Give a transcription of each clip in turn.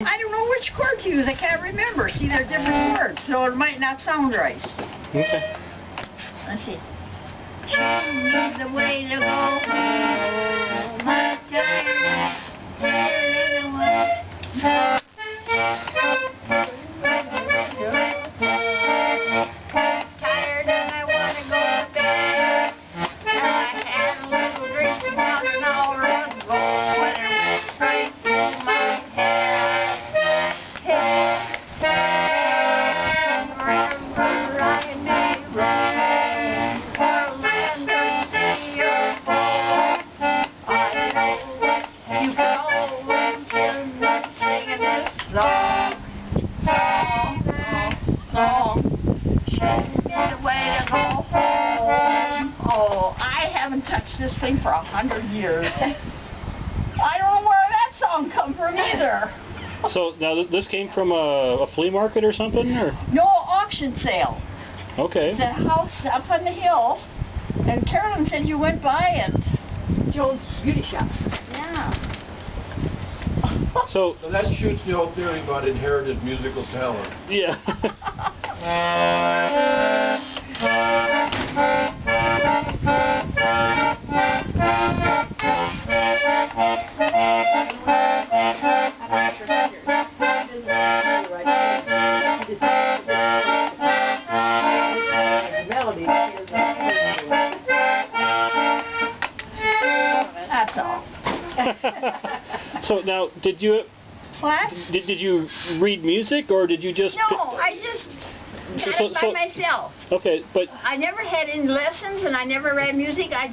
I don't know which chord to use. I can't remember. See, they're different chords, so it might not sound right. Okay. Let's see. Show me the way to go home, my tired little one. Tired and I want to go to bed. Now I had a little drink about an hour ago when it went straight through my head. Remember I may roam for land or sea or foam. I know that you can always hear me singing this song. Show me the way to go home. Oh, I haven't touched this thing for 100 years. I don't know where that song come from either. So now this came from a flea market or something, or? No, auction sale. Okay. It's a house up on the hill, and Carolyn said you went by it. Joan's Beauty Shop. Yeah. So that shoots the whole theory about inherited musical talent. yeah. That's all. So now, did you What? did you read music, or did you just? No, I just got it by myself. Okay, but I never had any lessons, and I never read music. I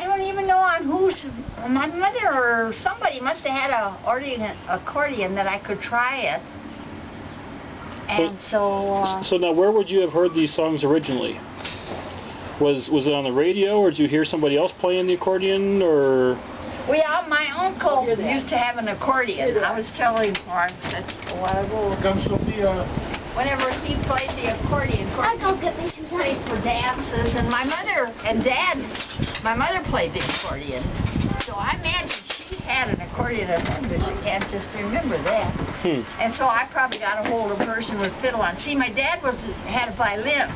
don't even know on whose. My mother or somebody must have had a accordion that I could try it. And so now, where would you have heard these songs originally? Was it on the radio, or did you hear somebody else playing the accordion, or? Well, yeah, my uncle used to have an accordion. I was telling Mark that a while ago. Here comes Sophia. Whenever he played the accordion, I'll go get me some played for dances, and my mother played the accordion. So I imagine she had an accordion at home, but she can't just remember that. And so I probably got a hold of a person with fiddle on. See, my dad had a violin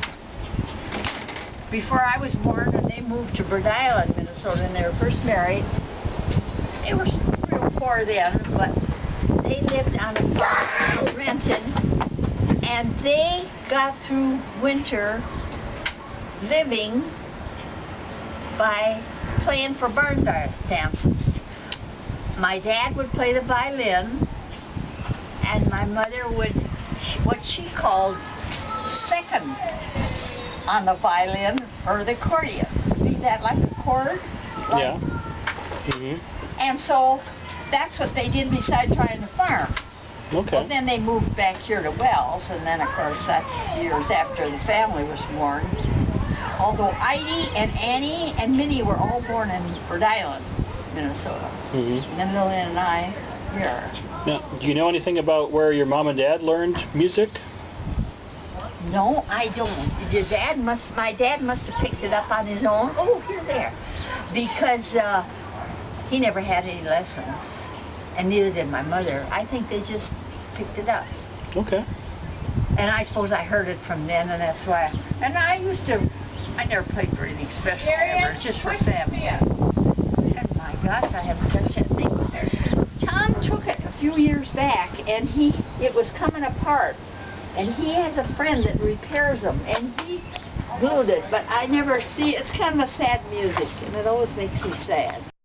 before I was born, and they moved to Bird Island, Minnesota, and they were first married. They were real poor then, but they lived on a farm in Renton, and they got through winter living by playing for barn dances. My dad would play the violin, and my mother would, what she called second on the violin or the accordion. See that, like a chord? Like, yeah. And so that's what they did beside trying to farm. Okay. Well, then they moved back here to Wells, and then of course that's years after the family was born. Although Heidi and Annie and Minnie were all born in Bird Island, Minnesota. And then Lillian and I here. Now, do you know anything about where your mom and dad learned music? No, I don't. My dad must have picked it up on his own. Oh, here they are. Because he never had any lessons, and neither did my mother. I think they just picked it up. Okay. And I suppose I heard it from them, and that's why. And I never played for anything special ever, just for family. And my gosh, I haven't touched that thing. Tom took it a few years back, and it was coming apart. And he has a friend that repairs them, and he glued it, but I never see. It's kind of a sad music, and it always makes me sad.